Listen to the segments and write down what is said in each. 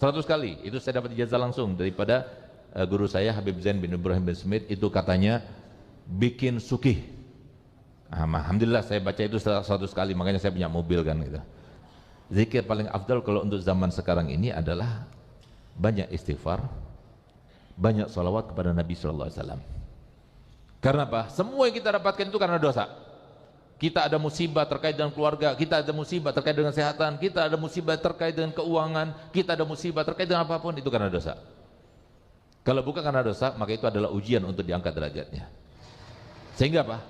100 kali. Itu saya dapat ijazah langsung daripada guru saya Habib Zain bin Ibrahim bin Smith. Itu katanya bikin sukih. Alhamdulillah saya baca itu 100 kali, makanya saya punya mobil kan gitu. Zikir paling afdal kalau untuk zaman sekarang ini adalah banyak istighfar, banyak salawat kepada Nabi SAW. Karena apa? Semua yang kita dapatkan itu karena dosa. Kita ada musibah terkait dengan keluarga, kita ada musibah terkait dengan kesehatan, kita ada musibah terkait dengan keuangan, kita ada musibah terkait dengan apapun, itu karena dosa. Kalau bukan karena dosa, maka itu adalah ujian untuk diangkat derajatnya. Sehingga apa?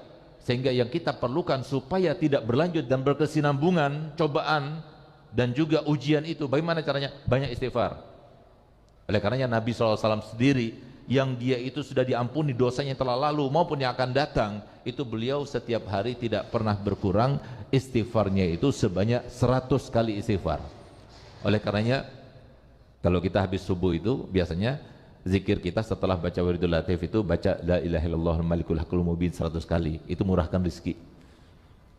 Sehingga yang kita perlukan supaya tidak berlanjut dan berkesinambungan cobaan dan juga ujian itu, bagaimana caranya? Banyak istighfar. Oleh karenanya Nabi SAW sendiri, yang dia itu sudah diampuni dosanya yang telah lalu maupun yang akan datang, itu beliau setiap hari tidak pernah berkurang istighfarnya itu sebanyak 100 kali istighfar. Oleh karenanya kalau kita habis subuh itu biasanya zikir kita setelah baca wiridul latif itu baca la ilaha illallah malikul haqqul mubin 100 kali. Itu murahkan rezeki.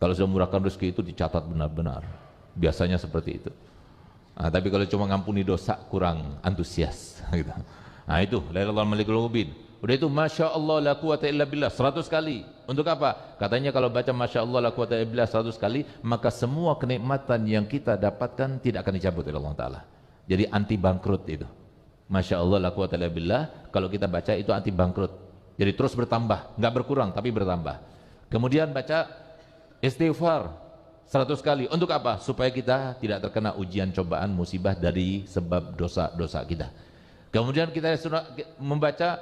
Kalau sudah murahkan rezeki itu dicatat benar-benar. Biasanya seperti itu. Tapi kalau cuma ngampuni dosa kurang antusias gitu. Itu la ilaha illallah malikul mubin. Udah itu masya Allah la quwata illa billah 100 kali. Untuk apa? Katanya kalau baca masya Allah la quwata illa billah 100 kali, maka semua kenikmatan yang kita dapatkan tidak akan dicabut oleh Allah Ta'ala. Jadi anti bangkrut itu. Masya Allah la quwata illa billah, kalau kita baca itu anti bangkrut. Jadi terus bertambah, nggak berkurang tapi bertambah. Kemudian baca istighfar 100 kali. Untuk apa? Supaya kita tidak terkena ujian cobaan musibah dari sebab dosa-dosa kita. Kemudian kita membaca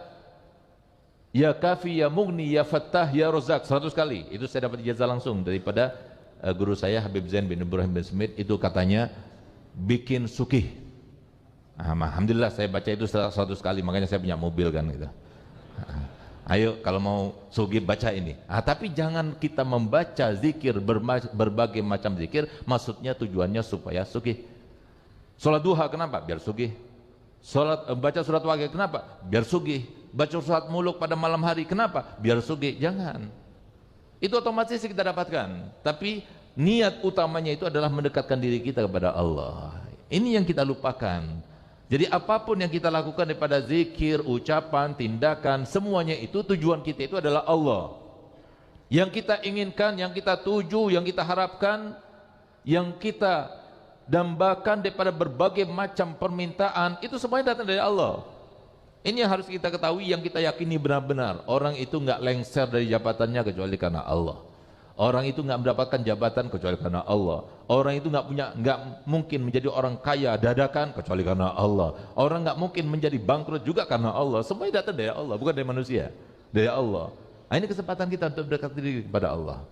ya kafi ya mugni ya fattah ya rozak 100 kali. Itu saya dapat ijazah langsung daripada guru saya Habib Zain bin Ibrahim bin Smith. Itu katanya bikin sukih. Alhamdulillah saya baca itu 100 kali, makanya saya punya mobil kan gitu. Ayo kalau mau sugih baca ini. Tapi jangan kita membaca zikir berbagai macam zikir, maksudnya tujuannya supaya sugih. Salat duha kenapa? Biar sugih. Baca surat Waqiah kenapa? Biar sugih. Baca surat Muluk pada malam hari kenapa? Biar sugih. Jangan. Itu otomatis kita dapatkan. Tapi niat utamanya itu adalah mendekatkan diri kita kepada Allah. Ini yang kita lupakan. Jadi apapun yang kita lakukan daripada zikir, ucapan, tindakan, semuanya itu tujuan kita itu adalah Allah. Yang kita inginkan, yang kita tuju, yang kita harapkan, yang kita dambakan daripada berbagai macam permintaan, itu semuanya datang dari Allah. Ini yang harus kita ketahui, yang kita yakini benar-benar. Orang itu nggak lengser dari jabatannya kecuali karena Allah. Orang itu nggak mendapatkan jabatan kecuali karena Allah. Orang itu nggak mungkin menjadi orang kaya dadakan kecuali karena Allah. Orang nggak mungkin menjadi bangkrut juga karena Allah. Semuanya datang dari Allah, bukan dari manusia, dari Allah. Ini kesempatan kita untuk berdekat diri kepada Allah.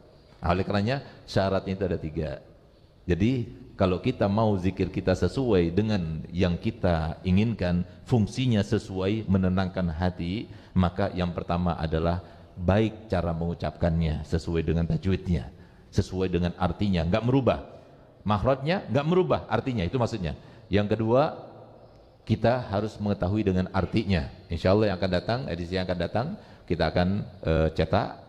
Oleh karenanya syaratnya itu ada 3. Jadi kalau kita mau zikir kita sesuai dengan yang kita inginkan, fungsinya sesuai menenangkan hati, maka yang pertama adalah baik cara mengucapkannya sesuai dengan tajwidnya, sesuai dengan artinya, nggak merubah makhrajnya, nggak merubah artinya, itu maksudnya. Yang kedua, kita harus mengetahui dengan artinya. Insya Allah yang akan datang, edisi yang akan datang, kita akan cetak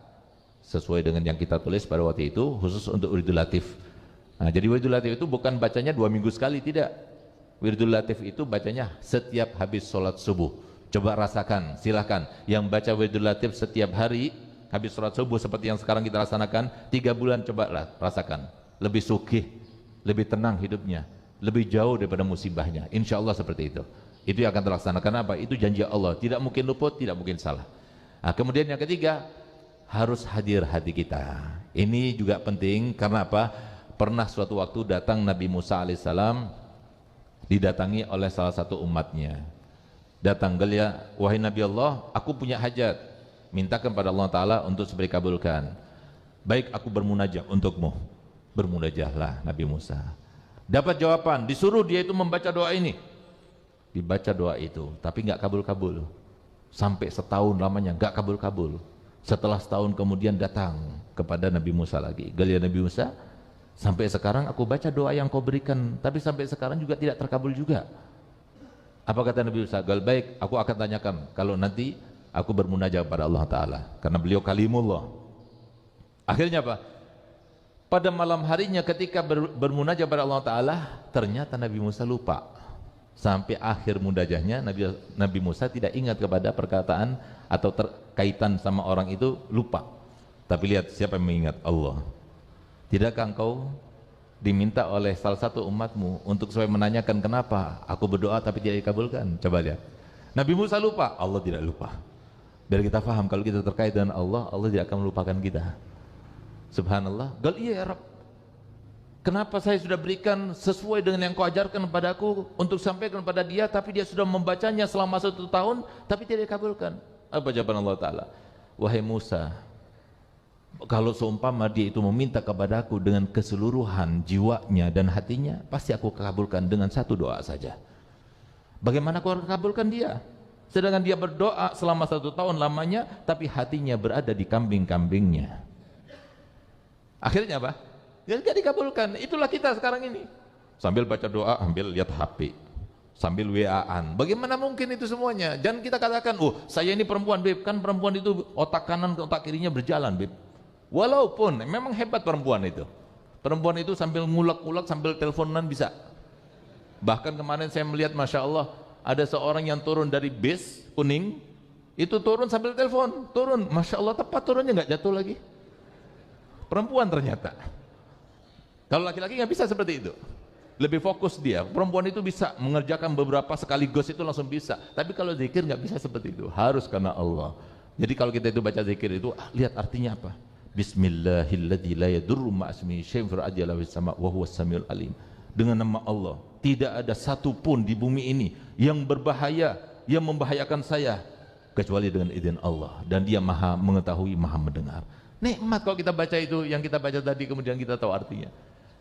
sesuai dengan yang kita tulis pada waktu itu, khusus untuk wiridul latif. Jadi wiridul latif itu bukan bacanya 2 minggu sekali, tidak. Wiridul latif itu bacanya setiap habis sholat subuh. Coba rasakan, silahkan yang baca wiridul latif setiap hari habis sholat subuh seperti yang sekarang kita laksanakan 3 bulan, coba rasakan. Lebih sugih, lebih tenang hidupnya, lebih jauh daripada musibahnya. Insya Allah seperti itu. Itu yang akan terlaksanakan. Apa? Itu janji Allah, tidak mungkin luput, tidak mungkin salah. Kemudian yang ketiga, harus hadir hati kita. Ini juga penting karena apa? Pernah suatu waktu datang Nabi Musa alaihissalam, didatangi oleh salah satu umatnya. Datang gelia, wahai Nabi Allah, aku punya hajat, mintakan pada Allah Ta'ala untuk supaya kabulkan. Baik, aku bermunajat untukmu. Bermunajatlah Nabi Musa. Dapat jawaban, disuruh dia itu membaca doa ini. Dibaca doa itu, tapi nggak kabul-kabul. Sampai setahun lamanya nggak kabul-kabul. Setelah setahun kemudian datang kepada Nabi Musa lagi. Gelia Nabi Musa, sampai sekarang aku baca doa yang kau berikan, tapi sampai sekarang juga tidak terkabul juga. Apa kata Nabi Musa? Baik, aku akan tanyakan kalau nanti aku bermunajat pada Allah Ta'ala, karena beliau kalimullah. Akhirnya apa? Pada malam harinya ketika bermunajat pada Allah Ta'ala, ternyata Nabi Musa lupa. Sampai akhir mudajahnya Nabi Musa tidak ingat kepada perkataan atau terkaitan sama orang itu, lupa. Tapi lihat siapa yang mengingat? Allah. Tidakkah engkau diminta oleh salah satu umatmu untuk supaya menanyakan kenapa aku berdoa tapi tidak dikabulkan? Coba lihat. Nabi Musa lupa, Allah tidak lupa. Biar kita paham kalau kita terkait dengan Allah, Allah tidak akan melupakan kita. Subhanallah. Gal iya ya Rabb, kenapa saya sudah berikan sesuai dengan yang kau ajarkan kepadaku untuk sampaikan kepada dia, tapi dia sudah membacanya selama 1 tahun tapi tidak dikabulkan? Apa jawaban Allah Ta'ala? Wahai Musa, kalau seumpama dia itu meminta kepadaku dengan keseluruhan jiwanya dan hatinya, pasti aku kabulkan dengan 1 doa saja. Bagaimana kau kabulkan dia? Sedangkan dia berdoa selama 1 tahun lamanya, tapi hatinya berada di kambing-kambingnya. Akhirnya apa? Tidak dikabulkan. Itulah kita sekarang ini. Sambil baca doa, sambil lihat HP, sambil WA-an. Bagaimana mungkin itu semuanya? Jangan kita katakan, oh saya ini perempuan, Beb. Kan perempuan itu otak kanan ke otak kirinya berjalan, Beb. Walaupun memang hebat perempuan itu. Perempuan itu sambil ngulek-ngulek, sambil teleponan bisa. Bahkan kemarin saya melihat, Masya Allah, ada seorang yang turun dari bis kuning, itu turun sambil telepon, turun. Masya Allah, tepat turunnya, nggak jatuh lagi. Perempuan ternyata. Kalau laki-laki nggak bisa seperti itu. Lebih fokus dia. Perempuan itu bisa mengerjakan beberapa sekaligus, itu langsung bisa. Tapi kalau zikir nggak bisa seperti itu. Harus karena Allah. Jadi kalau kita itu baca zikir itu, lihat artinya apa? Bismillahilladzi la yadurru ma'asmihi syai'un fil ardi wala fis sama' wa huwas samiul alim. Dengan nama Allah, tidak ada satu pun di bumi ini yang berbahaya, yang membahayakan saya kecuali dengan izin Allah, dan Dia Maha mengetahui, Maha mendengar. Nikmat kalau kita baca itu, yang kita baca tadi, kemudian kita tahu artinya.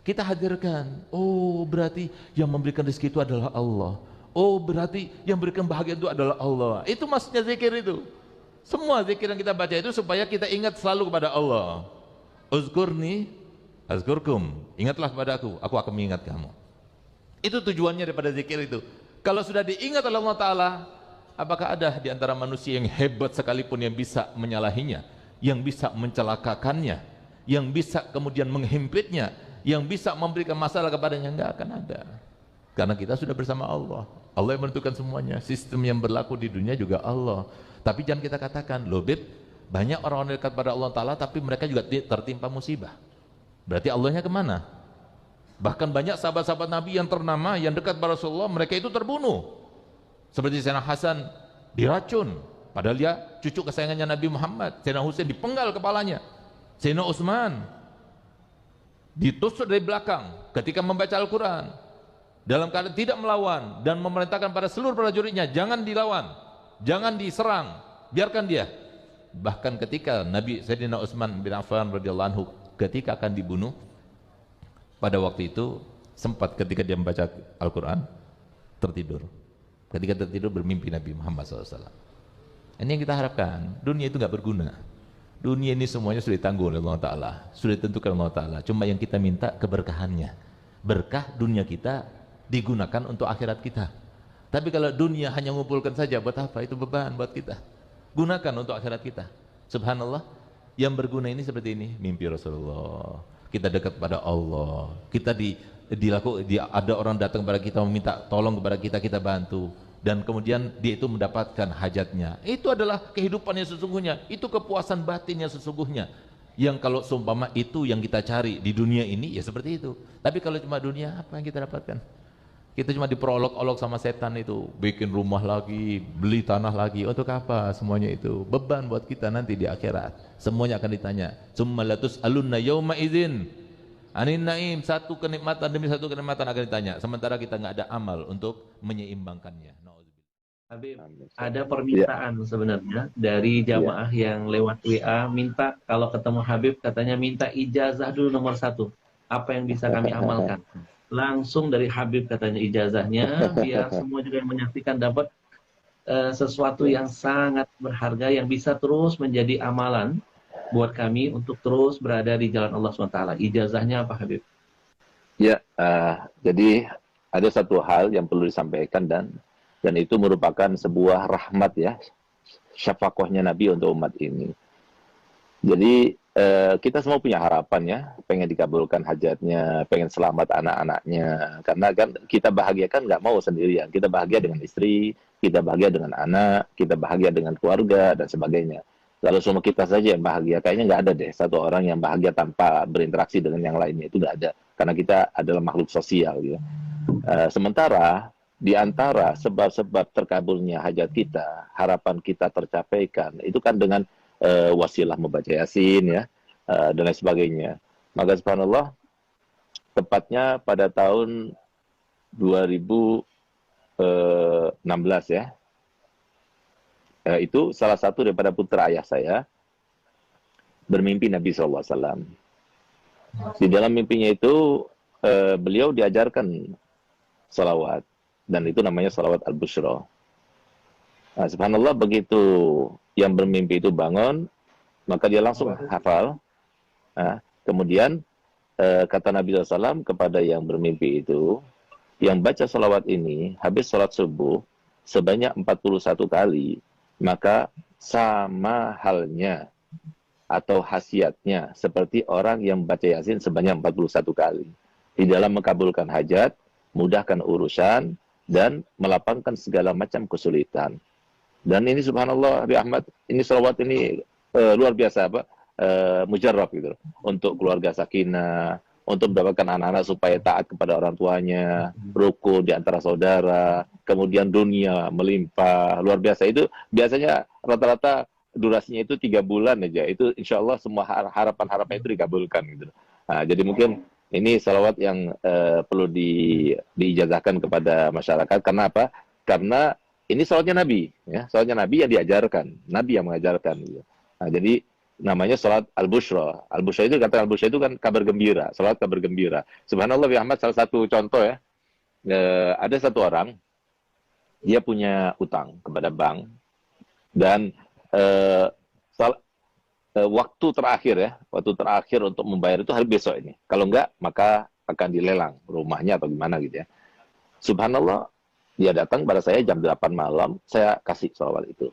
Kita hadirkan, oh berarti yang memberikan rezeki itu adalah Allah. Oh berarti yang memberikan bahagia itu adalah Allah. Itu maksudnya zikir itu. Semua zikir yang kita baca itu supaya kita ingat selalu kepada Allah. Uzkurni azkurkum. Ingatlah kepadaku, aku akan mengingat kamu. Itu tujuannya daripada zikir itu. Kalau sudah diingat oleh Allah Ta'ala, apakah ada di antara manusia yang hebat sekalipun yang bisa menyalahinya, yang bisa mencelakakannya, yang bisa kemudian menghimpitnya, yang bisa memberikan masalah kepadanya? Enggak akan ada. Karena kita sudah bersama Allah. Allah yang menentukan semuanya. Sistem yang berlaku di dunia juga Allah. Tapi jangan kita katakan, loh Bib, banyak orang-orang dekat pada Allah Ta'ala tapi mereka juga tertimpa musibah. Berarti Allahnya kemana? Bahkan banyak sahabat-sahabat Nabi yang ternama, yang dekat pada Rasulullah, mereka itu terbunuh. Seperti Sayyidina Hasan diracun, padahal dia cucu kesayangannya Nabi Muhammad. Sayyidina Husain dipenggal kepalanya. Sayyidina Utsman ditusuk dari belakang ketika membaca Al-Quran, dalam keadaan tidak melawan, dan memerintahkan pada seluruh prajuritnya, jangan dilawan, jangan diserang, biarkan dia. Bahkan ketika Nabi Sayyidina Utsman bin Affan radhiyallahu anhu ketika akan dibunuh, pada waktu itu sempat ketika dia membaca Al-Quran tertidur. Ketika tertidur bermimpi Nabi Muhammad SAW. Ini yang kita harapkan. Dunia itu nggak berguna. Dunia ini semuanya sudah ditanggung oleh Allah Ta'ala, sudah ditentukan Allah Ta'ala. Cuma yang kita minta keberkahannya. Berkah dunia kita digunakan untuk akhirat kita. Tapi kalau dunia hanya mengumpulkan saja, buat apa? Itu beban buat kita. Gunakan untuk akhirat kita. Subhanallah, yang berguna ini seperti ini. Mimpi Rasulullah, kita dekat pada Allah, kita ada orang datang kepada kita meminta tolong kepada kita, kita bantu, dan kemudian dia itu mendapatkan hajatnya. Itu adalah kehidupan yang sesungguhnya, itu kepuasan batin yang sesungguhnya, yang kalau seumpama itu yang kita cari di dunia ini, ya seperti itu. Tapi kalau cuma dunia, apa yang kita dapatkan? Kita cuma diperolok-olok sama setan itu, bikin rumah lagi, beli tanah lagi, untuk apa semuanya itu? Beban buat kita nanti di akhirat. Semuanya akan ditanya. Summa latus'alunna yauma idzin anin naim. Satu kenikmatan demi satu kenikmatan akan ditanya. Sementara kita nggak ada amal untuk menyeimbangkannya. Habib, ada permintaan sebenarnya dari jamaah yang lewat WA minta kalau ketemu Habib katanya minta ijazah dulu nomor 1. Apa yang bisa kami amalkan? Langsung dari Habib katanya ijazahnya, biar semua juga yang menyaksikan dapat sesuatu yang sangat berharga yang bisa terus menjadi amalan buat kami untuk terus berada di jalan Allah SWT. Ijazahnya apa Habib? Ya, jadi ada satu hal yang perlu disampaikan dan itu merupakan sebuah rahmat ya, syafaqahnya Nabi untuk umat ini. Jadi kita semua punya harapan ya, pengen dikabulkan hajatnya, pengen selamat anak-anaknya. Karena kan kita bahagia kan nggak mau sendirian. Kita bahagia dengan istri, kita bahagia dengan anak, kita bahagia dengan keluarga dan sebagainya. Kalau semua kita saja yang bahagia, kayaknya nggak ada deh satu orang yang bahagia tanpa berinteraksi dengan yang lainnya. Itu nggak ada. Karena kita adalah makhluk sosial. Gitu. Sementara di antara sebab-sebab terkabulnya hajat kita, harapan kita tercapaikan, itu kan dengan wasilah membaca Yasin ya, dan lain sebagainya. Maka subhanallah, tepatnya pada tahun 2016 ya, itu salah satu daripada putra ayah saya bermimpi Nabi SAW. Di dalam mimpinya itu beliau diajarkan salawat, dan itu namanya salawat al-bushra. Nah, subhanallah, begitu yang bermimpi itu bangun, maka dia langsung hafal. Nah, kemudian kata Nabi SAW kepada yang bermimpi itu, yang baca salawat ini habis sholat subuh sebanyak 41 kali, maka sama halnya atau khasiatnya seperti orang yang baca Yasin sebanyak 41 kali. Di dalam mengabulkan hajat, mudahkan urusan, dan melapangkan segala macam kesulitan. Dan ini subhanallah, Abi Ahmad, ini salawat ini luar biasa, mujarrab gitu. Untuk keluarga sakinah, untuk mendapatkan anak-anak supaya taat kepada orang tuanya, rukun di antara saudara, kemudian dunia melimpah, luar biasa. Itu biasanya rata-rata durasinya itu 3 bulan aja. Itu insya Allah semua harapan-harapan itu dikabulkan gitu. Nah, jadi mungkin ini salawat yang perlu diijazahkan kepada masyarakat. Karena apa? Karena ini salawatnya Nabi, ya, salawatnya Nabi yang diajarkan, Nabi yang mengajarkan. Gitu. Nah, jadi namanya salat al-bushra. Al-bushra itu, kata al-bushra itu kan kabar gembira, salat kabar gembira. Subhanallah, Ahmad, salah satu contoh ya, ada satu orang, dia punya utang kepada bank, dan waktu terakhir untuk membayar itu hari besok ini. Kalau enggak, maka akan dilelang rumahnya atau gimana gitu ya. Subhanallah, dia datang pada saya jam 8 malam, saya kasih salawat itu.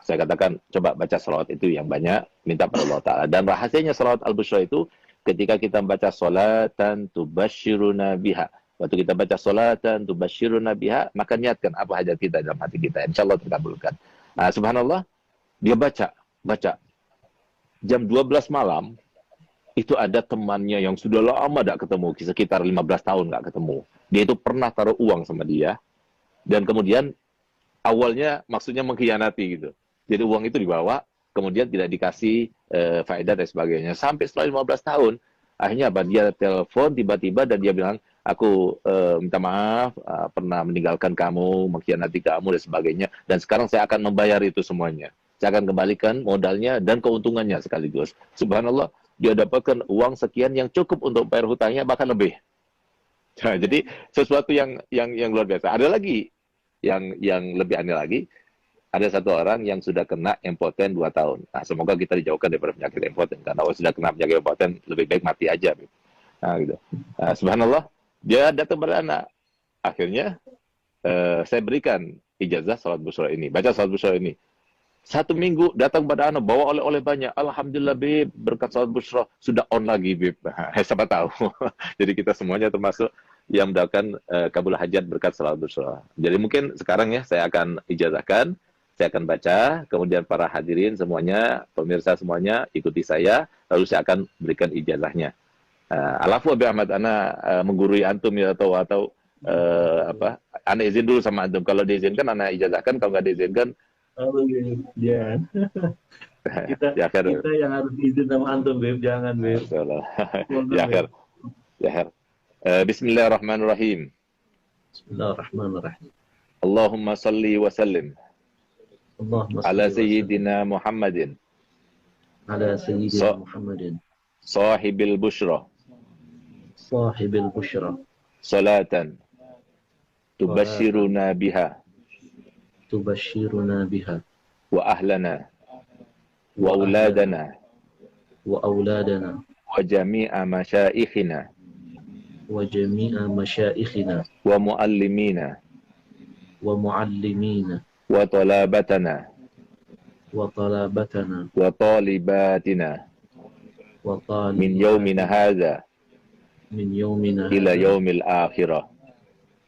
Saya katakan, coba baca salawat itu yang banyak, minta pada Allah Ta'ala. Dan rahasianya salawat al-bushra itu, ketika kita baca salatan tubashiruna biha. Waktu kita baca salatan tubashiruna biha, maka niatkan apa hajat kita dalam hati kita. Insya Allah terkabulkan. Nah, subhanallah, dia baca. Jam 12 malam, itu ada temannya yang sudah lama tidak ketemu, sekitar 15 tahun nggak ketemu. Dia itu pernah taruh uang sama dia, dan kemudian awalnya maksudnya mengkhianati gitu. Jadi uang itu dibawa, kemudian tidak dikasih faedah dan sebagainya. Sampai setelah 15 tahun, akhirnya dia telepon tiba-tiba dan dia bilang, aku minta maaf, pernah meninggalkan kamu, mengkhianati kamu dan sebagainya. Dan sekarang saya akan membayar itu semuanya. Saya akan kembalikan modalnya dan keuntungannya sekaligus. Subhanallah, dia dapatkan uang sekian yang cukup untuk bayar hutangnya, bahkan lebih. Nah, jadi sesuatu yang luar biasa. Ada lagi yang lebih aneh lagi. Ada satu orang yang sudah kena impoten 2 tahun. Nah, semoga kita dijauhkan daripada penyakit impoten. Karena kalau sudah kena penyakit impoten, lebih baik mati aja. Nah, gitu. Nah, subhanallah, dia datang pada anak. Akhirnya, saya berikan ijazah salat bushra ini. Baca salat bushra ini. 1 minggu datang pada anak, bawa oleh-oleh banyak. Alhamdulillah, Bib, berkat salat bushra sudah on lagi, Bib. Siapa tahu. Jadi kita semuanya termasuk yang mendapatkan kabul hajat berkat salat bushra. Jadi mungkin sekarang ya, saya akan ijazahkan. Saya akan baca, kemudian para hadirin semuanya, pemirsa semuanya, ikuti saya, lalu saya akan berikan ijazahnya. Alafu Abi Ahmad, ana menggurui antum ya, atau ana izin dulu sama antum. Kalau diizinkan, ana ijazahkan, kalau nggak diizinkan, ya. kita yang harus izin sama antum, Beb. Jangan, Beb. Ya, Bismillahirrahmanirrahim. Bismillahirrahmanirrahim. Allahumma salli wa sallim ala sayyidina Muhammadin sahibil bushra salatan tubashiruna biha wa ahlana wa auladana wa jami'a masyaikhina wa muallimina wa talabatana wa talabatana wa talibatina wa min yaumina talibatina hadza min yaumina ila hadza yaumil akhirah.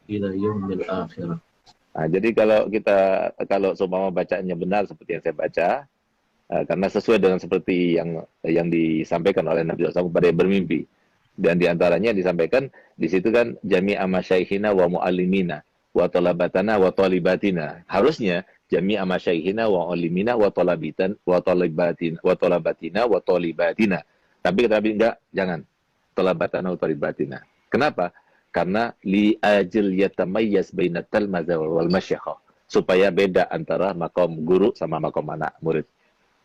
ila yaumil akhirah. Nah, jadi kalau seumpama bacaannya benar seperti yang saya baca, karena sesuai dengan seperti yang disampaikan oleh Nabi SAW kepada yang bermimpi. Dan diantaranya disampaikan di situ kan jami'a masyaikhina wa muallimina wa talabatana wa talibatina. Harusnya jami'a masyaikhina wa muallimina wa talabitan wa talibatin wa talabatina wa talibatina. Tapi kata Nabi enggak, jangan. Talabatana wa talibatina. Kenapa? Karena li ajil yatamayyaz bainat talmaza wal masyayikh, supaya beda antara makom guru sama makom anak murid.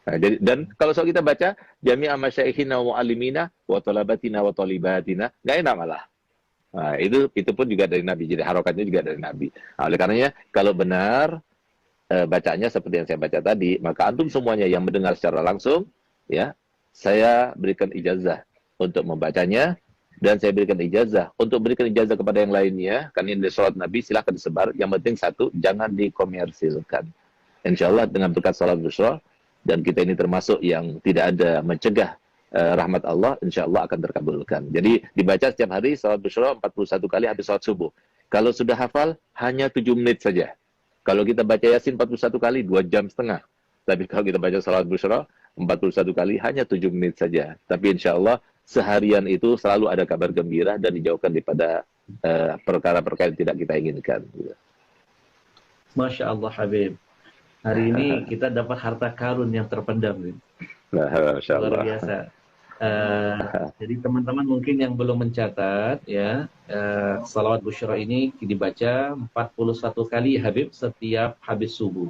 Nah, jadi, dan kalau soal kita baca jami'a masyaikhina wa muallimina wa talabatina wa talibatina, nggak enak malah. Nah, itu pun juga dari Nabi. Jadi harokatnya juga dari Nabi. Nah, oleh karenanya kalau benar bacaannya seperti yang saya baca tadi, maka antum semuanya yang mendengar secara langsung, ya, saya berikan ijazah untuk membacanya, dan saya berikan ijazah untuk berikan ijazah kepada yang lainnya. Karena ini sholat Nabi, silahkan disebar. Yang penting satu, jangan dikomersilkan. Insya Allah dengan berkat sholat Bushra, dan kita ini termasuk yang tidak ada mencegah rahmat Allah, insya Allah akan terkabulkan. Jadi dibaca setiap hari sholat Bushra 41 kali habis sholat subuh. Kalau sudah hafal, hanya 7 menit saja. Kalau kita baca Yasin 41 kali, 2,5 jam. Tapi kalau kita baca sholat Bushra 41 kali, hanya 7 menit saja. Tapi insya Allah seharian itu selalu ada kabar gembira dan dijauhkan daripada perkara-perkara yang tidak kita inginkan. Masya Allah Habib. Hari ini kita dapat harta karun yang terpendam. Masya Allah. Luar biasa. Jadi teman-teman mungkin yang belum mencatat ya, salawat Bushra ini dibaca 41 kali Habib setiap habis subuh.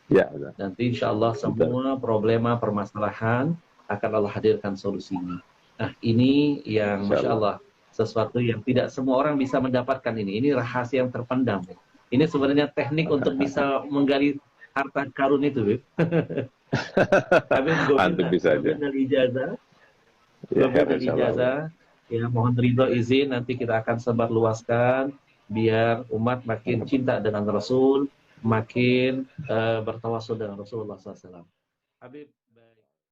Ya, nanti insya Allah semua problema permasalahan akan Allah hadirkan solusinya. Nah ini yang Masya Allah, sesuatu yang tidak semua orang bisa mendapatkan ini. Ini rahasia yang terpendam. Ini sebenarnya teknik untuk bisa menggali harta karun itu, Bib. Habib bisa aja. dari ijazah. Ya, Dari ijazah. Ya, mohon ridho izin nanti kita akan sebar luaskan biar umat makin cinta dengan Rasul, makin bertawasul dengan Rasulullah SAW. Habib